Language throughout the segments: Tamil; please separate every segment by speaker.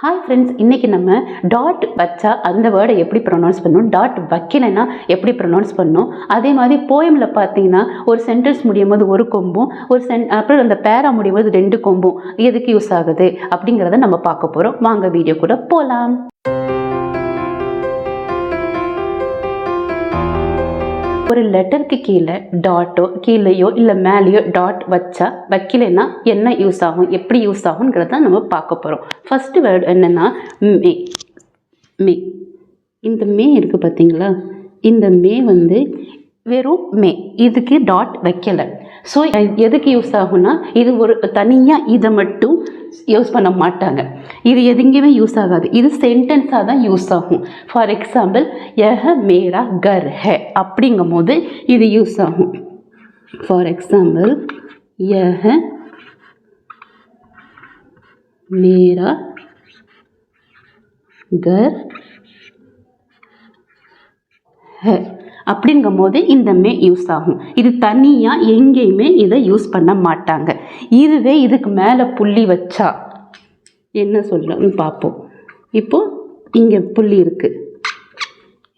Speaker 1: ஹாய் ஃப்ரெண்ட்ஸ், இன்றைக்கி நம்ம டாட் வச்சா அந்த வேர்டை எப்படி ப்ரொனவுன்ஸ் பண்ணணும், டாட் வைக்கலைன்னா எப்படி ப்ரொனவுன்ஸ் பண்ணணும், அதே மாதிரி போயமில் பார்த்தீங்கன்னா ஒரு சென்டென்ஸ் முடியும் போது ஒரு கொம்பும் அப்புறம் அந்த பேரா முடியும் போது 2 கொம்பும் எதுக்கு யூஸ் ஆகுது அப்படிங்கிறத நம்ம பார்க்க போகிறோம். வாங்க வீடியோ கூட போகலாம். ஒரு லெட்டருக்கு கீழே டாட்டோ கீழேயோ இல்லை மேலேயோ டாட் வச்சா வைக்கலைன்னா என்ன யூஸ் ஆகும், எப்படி யூஸ் ஆகுங்கிறத நம்ம பார்க்க போகிறோம். ஃபஸ்ட்டு வேர்டு என்னென்னா மே. மே, இந்த மே இருக்குது பார்த்தீங்களா, இந்த மே வந்து வெறும் மே, இதுக்கு டாட் வைக்கலை. ஸோ எதுக்கு யூஸ் ஆகும்னா இது ஒரு தனியாக இதை மட்டும் யூஸ் பண்ண மாட்டாங்க, இது எதுங்கேயுமே யூஸ் ஆகாது, இது சென்டென்ஸாக தான் யூஸ் ஆகும். ஃபார் எக்ஸாம்பிள் யஹ மேரா கர் ஹே அப்படிங்கும் போது இது யூஸ் ஆகும். ஃபார் எக்ஸாம்பிள் யஹ மேரா கர் ஹே அப்படிங்கும் போது இந்த மே யூஸ் ஆகும். இது தனியாக எங்கேயுமே இதை யூஸ் பண்ண மாட்டாங்க. இதுவே இதுக்கு மேலே புள்ளி வச்சா என்ன சொல்கிறோன்னு பார்ப்போம். இப்போது இங்கே புள்ளி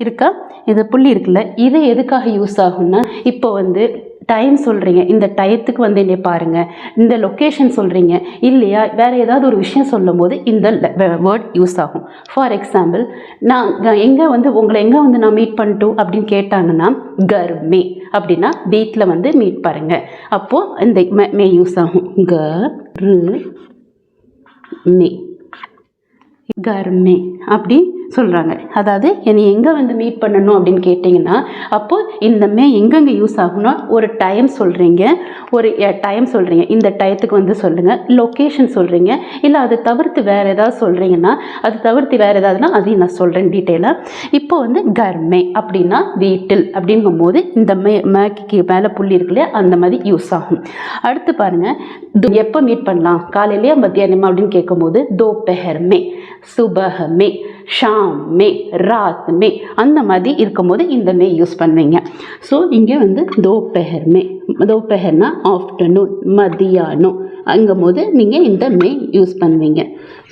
Speaker 1: இருக்கா, இது புள்ளி இருக்குல்ல, இதை எதுக்காக யூஸ் ஆகும்னா இப்போ வந்து டைம் சொல்கிறீங்க, இந்த டயத்துக்கு வந்து என்னை பாருங்கள், இந்த லொக்கேஷன் சொல்கிறீங்க இல்லையா, வேறு ஏதாவது ஒரு விஷயம் சொல்லும் போது இந்த வேர்ட் யூஸ் ஆகும். ஃபார் எக்ஸாம்பிள் நான் எங்கே வந்து உங்களை எங்கே வந்து நான் மீட் பண்ணிட்டோம் அப்படின்னு கேட்டாங்கன்னா கர் மே அப்படின்னா வீட்டில் வந்து மீட் பாருங்கள், அப்போது இந்த மே யூஸ் ஆகும். கர்மே அப்படி சொல்கிறாங்க. அதாவது என்னை எங்கே வந்து மீட் பண்ணணும் அப்படின்னு கேட்டிங்கன்னா அப்போது இந்த மே எங்கெங்கே யூஸ் ஆகும்னா ஒரு டைம் சொல்கிறீங்க, இந்த டயத்துக்கு வந்து சொல்லுங்கள், லொக்கேஷன் சொல்கிறீங்க, இல்லை அதை தவிர்த்து வேறு ஏதாவது சொல்கிறீங்கன்னா அது தவிர்த்து வேறு ஏதாவதுனா அதையும் நான் சொல்கிறேன் டீட்டெயிலாக. இப்போ வந்து கர்மே அப்படின்னா வீட்டில் அப்படிங்கும் போது இந்த மேக்கு மேலே புள்ளி இருக்குல்லையா அந்த மாதிரி யூஸ் ஆகும். அடுத்து பாருங்கள், எப்போ மீட் பண்ணலாம், காலையிலேயே மத்தியானமா அப்படின்னு கேட்கும்போது தோபஹர் மே, சுபஹ் மே, ஷாம் மே, ராத் மே அந்த மாதிரி இருக்கும்போது இந்த மே யூஸ் பண்ணுவீங்க. ஸோ இங்கே வந்து தோபஹர் மே, தோபஹர்னா ஆஃப்டர்நூன், மதியானம் அங்கும் போது நீங்கள் இந்த மே யூஸ் பண்ணுவீங்க.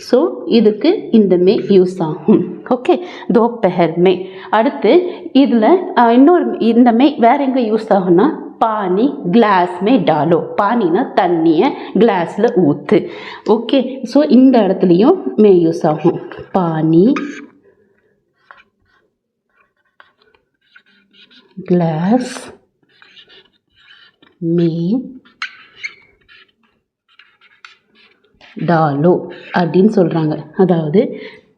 Speaker 1: ஸோ இதுக்கு இந்த மே யூஸ் ஆகும். ஓகே, தோபஹர் மே. அடுத்து இதில் இன்னொரு இந்த மே வேறு எங்கே யூஸ் ஆகும்னா பானி கிளாஸ் மே டாலோ, பானினா தண்ணியை கிளாஸில் ஊற்று. ஓகே, ஸோ இந்த இடத்துலையும் மே யூஸ் ஆகும். பானி கிளாஸ் மே டாலோ அப்படின்னு சொல்கிறாங்க. அதாவது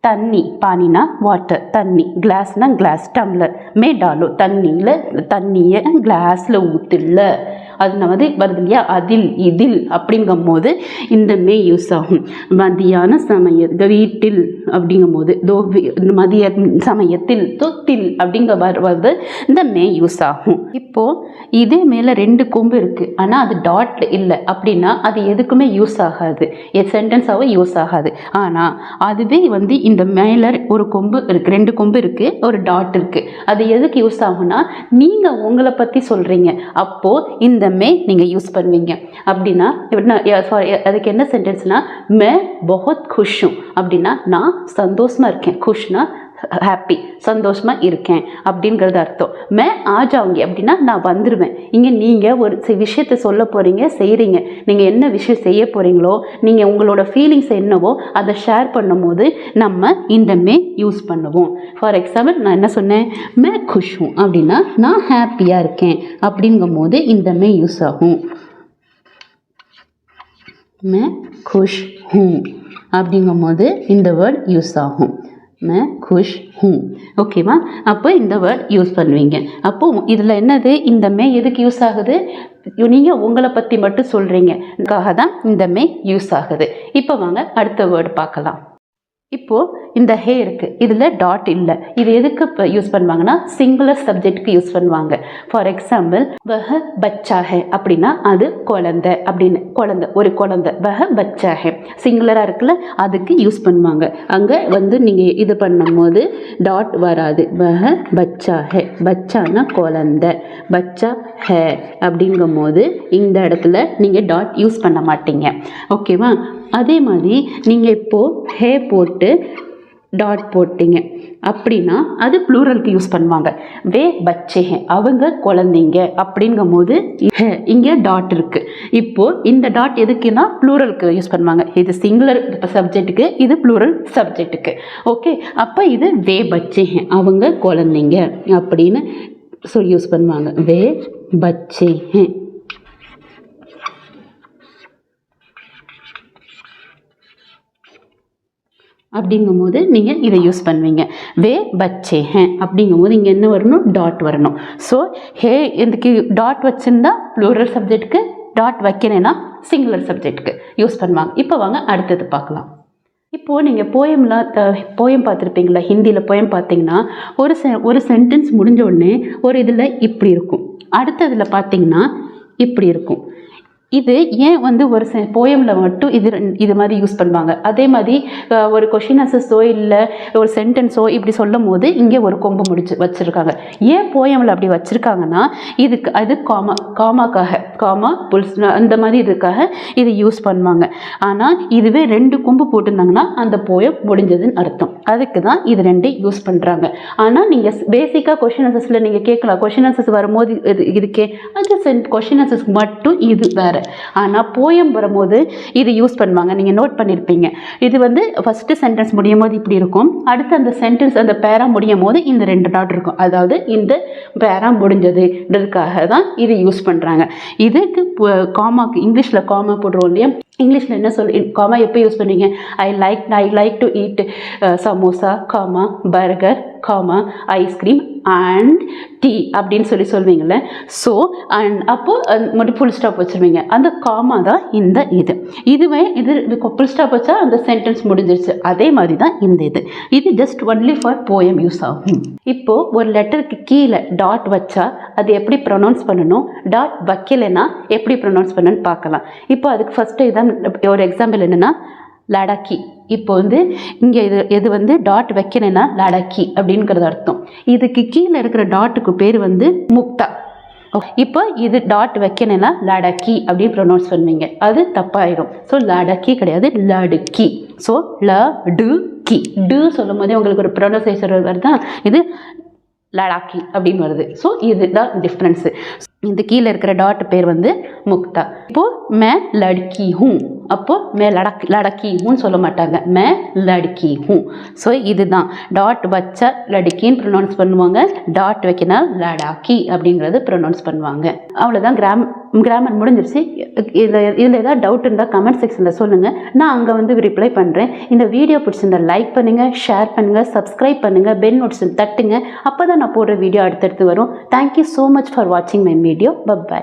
Speaker 1: தண்ணி, பானினா வாட்டர், தண்ணி, கிளாஸ்னா கிளாஸ், டம்ளர், மே டாலோ தண்ணியை கிளாஸில் ஊற்றுல, அது வந்து வருது இல்லையா, அதில் இதில் அப்படிங்கும் போது இந்த மே யூஸ் ஆகும். மதியான வீட்டில் அப்படிங்கும் போது மதிய சமயத்தில் தொத்தில் அப்படிங்க வருவது இந்த மே யூஸ் ஆகும். இப்போது இதே மேலே 2 கொம்பு இருக்குது ஆனால் அது டாட் இல்லை அப்படின்னா அது எதுக்குமே யூஸ் ஆகாது, சென்டென்ஸாகவும் யூஸ் ஆகாது. ஆனால் அதுவே வந்து இந்த மேலே ஒரு கொம்பு இருக்குது, 2 கொம்பு இருக்குது, ஒரு டாட் இருக்குது, அது எதுக்கு யூஸ் ஆகும்னா நீங்கள் உங்களை பற்றி சொல்கிறீங்க, அப்போது இந்த மே நீங்கள் யூஸ் பண்ணுவீங்க. அப்படின்னா அதுக்கு என்ன சென்டென்ஸ்னா மே பஹுத் குஷும் அப்படின்னா நான் சந்தோஷமாக இருக்கேன், குஷ்னா ஹாப்பி, சந்தோஷமாக இருக்கேன் அப்படிங்கிறது அர்த்தம். மே ஆஜாவுங்க அப்படின்னா நான் வந்துடுவேன். இங்கே நீங்கள் ஒரு விஷயத்தை சொல்ல போகிறீங்க, செய்கிறீங்க, நீங்கள் என்ன விஷயம் செய்ய போகிறீங்களோ, நீங்கள் உங்களோட ஃபீலிங்ஸ் என்னவோ அதை ஷேர் பண்ணும் போது நம்ம இந்த மே யூஸ் பண்ணுவோம். ஃபார் எக்ஸாம்பிள் நான் என்ன சொன்னேன், மே குஷும் அப்படின்னா நான் ஹாப்பியாக இருக்கேன் அப்படிங்கும் போது இந்த மே யூஸ் ஆகும். மே குஷ் ஹூம் அப்படிங்கும் போது இந்த வேர்ட் யூஸ் ஆகும். मैं खुश हूँ. ஓகேவா, அப்போ இந்த வேர்ட் யூஸ் பண்ணுவீங்க. அப்போது இதில் என்னது, இந்த மே எதுக்கு யூஸ் ஆகுது, நீங்கள் உங்களை பற்றி மட்டும் சொல்கிறீங்கக்காக தான் இந்த மே யூஸ் ஆகுது. இப்போ வாங்க அடுத்த வேர்டு பார்க்கலாம். இப்போது இந்த ஹே இருக்குது, இதில் டாட் இல்லை, இது எதுக்கு இப்போ யூஸ் பண்ணுவாங்கன்னா சிங்குலர் சப்ஜெக்டுக்கு யூஸ் பண்ணுவாங்க. ஃபார் எக்ஸாம்பிள் வஹ பச்சா ஹே அப்படின்னா அது குழந்தை அப்படின்னு, ஒரு குழந்தை, வஹ பச்சா ஹே சிங்குலராக இருக்குல்ல அதுக்கு யூஸ் பண்ணுவாங்க. அங்கே வந்து நீங்கள் இது பண்ணும்போது டாட் வராது, வஹ பச்சா ஹே பச்சானா குழந்தை, பச்சா ஹே அப்படிங்கும் போது இந்த இடத்துல நீங்கள் டாட் யூஸ் பண்ண மாட்டீங்க. ஓகேவா? அதே மாதிரி நீங்கள் இப்போது ஹே போட்டு டாட் போட்டிங்க அப்படின்னா அது ப்ளூரலுக்கு யூஸ் பண்ணுவாங்க. வே பச்சே ஹே, அவங்க குழந்தைங்க அப்படிங்கும் போது இங்கே டாட் இருக்குது. இப்போது இந்த டாட் எதுக்குன்னா ப்ளூரலுக்கு யூஸ் பண்ணுவாங்க. இது சிங்குலர் சப்ஜெக்ட்டுக்கு, இது ப்ளூரல் சப்ஜெக்ட்டுக்கு. ஓகே, அப்போ இது வே பச்சே ஹே, அவங்க குழந்தைங்க அப்படின்னு சொல்லி யூஸ் பண்ணுவாங்க. வே பச்சே ஹே. அப்படிங்கும்போது நீங்கள் இதை யூஸ் பண்ணுவீங்க. வே பச்சே ஹே அப்படிங்கும்போது இங்கே என்ன வரணும்? டாட் வரணும். ஸோ ஹே இதுக்கு டாட் வச்சுருந்தா ப்ளூரல் சப்ஜெக்ட்டுக்கு, டாட் வைக்கிறேன்னா சிங்குலர் சப்ஜெக்ட்டுக்கு யூஸ் பண்ணுவாங்க. இப்போ வாங்க அடுத்தது பார்க்கலாம். இப்போது நீங்கள் போயம் பார்த்துருப்பீங்களா? ஹிந்தியில் போயம் பார்த்தீங்கன்னா ஒரு சென்டென்ஸ் முடிஞ்ச உடனே ஒரு இதில் இப்படி இருக்கும், அடுத்ததில் பார்த்தீங்கன்னா இப்படி இருக்கும். இது ஏன் வந்து ஒரு போயமில் மட்டும் இது மாதிரி யூஸ் பண்ணுவாங்க? அதே மாதிரி ஒரு கொஷின் ஆன்சர்ஸோ இல்லை ஒரு சென்டென்ஸோ இப்படி சொல்லும் போது இங்கே ஒரு கொம்பு முடிச்சு வச்சுருக்காங்க. ஏன் போயமில் அப்படி வச்சுருக்காங்கன்னா அது காமாக்காக, காமா புல்ஸ் அந்த மாதிரி இதுக்காக இது யூஸ் பண்ணுவாங்க. ஆனால் இதுவே 2 கொம்பு போட்டிருந்தாங்கன்னா அந்த போயம் முடிஞ்சதுன்னு அர்த்தம். அதுக்கு தான் இது 2 யூஸ் பண்ணுறாங்க. ஆனால் நீங்கள் பேசிக்காக கொஷின் ஆன்சர்ஸில் நீங்கள் கேட்கலாம், கொஷின் ஆன்சர்ஸ் வரும்போது இதுக்கே அது கொஷின் ஆன்சர்ஸ்க்கு மட்டும் இது வேறு. ஆனால் போயம் வரும்போது இது யூஸ் பண்ணுவாங்க. நீங்கள் நோட் பண்ணியிருப்பீங்க. இது வந்து ஃபஸ்ட்டு சென்டென்ஸ் முடியும் போது இப்படி இருக்கும், அடுத்து அந்த சென்டென்ஸ் அந்த பேரா முடியும் போது இந்த 2 டாட் இருக்கும். அதாவது இந்த பேரா முடிஞ்சதுன்றதுக்காக தான் இது யூஸ் பண்ணுறாங்க. இதுக்கு காமாக்கு இங்கிலீஷில் காமா போடுறோம் இல்லையா? இங்கிலீஷில் என்ன காமா எப்போ யூஸ் பண்ணுவீங்க? I like to eat samosa, comma burger, comma ice cream and tea அப்படின்னு சொல்லுவீங்கள்ல. ஸோ அண்ட் அப்போது ஃபுல் ஸ்டாப் வச்சுருவீங்க. அந்த காமா தான் இதுவே ஃபுல் ஸ்டாப் வச்சா அந்த சென்டென்ஸ் முடிஞ்சிருச்சு. அதே மாதிரி தான் இது just only for poem use ஆகும். இப்போது ஒரு லெட்டருக்கு கீழே டாட் வச்சா அது எப்படி ப்ரொனவுன்ஸ் பண்ணணும், டாட் வைக்கலைன்னா எப்படி ப்ரொனவுன்ஸ் பண்ணணும்னு பார்க்கலாம். இப்போ அதுக்கு ஃபஸ்ட்டு இதான் ஒரு எக்ஸாம்பிள் என்னென்னா லடாக்கி. இப்போ வந்து இங்கே இது வந்து டாட் வைக்கலைன்னா லடாக்கி அப்படிங்கிறது அர்த்தம். இதுக்கு கீழே இருக்கிற டாட்டுக்கு பேர் வந்து முக்தா. இப்போ இது டாட் வைக்கலைன்னா லடாக்கி அப்படின்னு ப்ரொனவுன்ஸ் பண்ணுவீங்க, அது தப்பாயிடும். ஸோ லடாக்கி கிடையாது, லடுக்கி. ஸோ லடுக்கி டு சொல்லும் போதே உங்களுக்கு ஒரு ப்ரொனவுன்சேஷன் வருதா, இது லடாக்கி அப்படின்னு வருது. ஸோ இதுதான் டிஃப்ரென்ஸு. இந்த கீழே இருக்கிற டாட் பேர் வந்து முக்தா. இப்போது மே லடுக்கி ஹூ, அப்போது மே லடக்கி ஹூன்னு சொல்ல மாட்டாங்க, மே லடுக்கி ஹூ. ஸோ இதுதான் டாட் வச்சா லடுக்கின்னு ப்ரொனவுன்ஸ் பண்ணுவாங்க, டாட் வைக்கினா லடாக்கி அப்படிங்கிறது ப்ரொனவுன்ஸ் பண்ணுவாங்க. அவ்வளோதான், கிராமர் முடிஞ்சிருச்சு. இதில் ஏதாவது டவுட் இருந்தால் கமெண்ட் செக்ஷனில் சொல்லுங்கள், நான் அங்கே வந்து ரிப்ளை பண்ணுறேன். இந்த வீடியோ பிடிச்சிருந்தால் லைக் பண்ணுங்கள், ஷேர் பண்ணுங்கள், சப்ஸ்கிரைப் பண்ணுங்கள், பெல் நோட்டிஃபிகேஷன் தட்டுங்க. அப்போ தான் நான் போடுற வீடியோ அடுத்தடுத்து வரும். தேங்க்யூ ஸோ மச் ஃபார் வாட்சிங் மை வீடியோ. பை.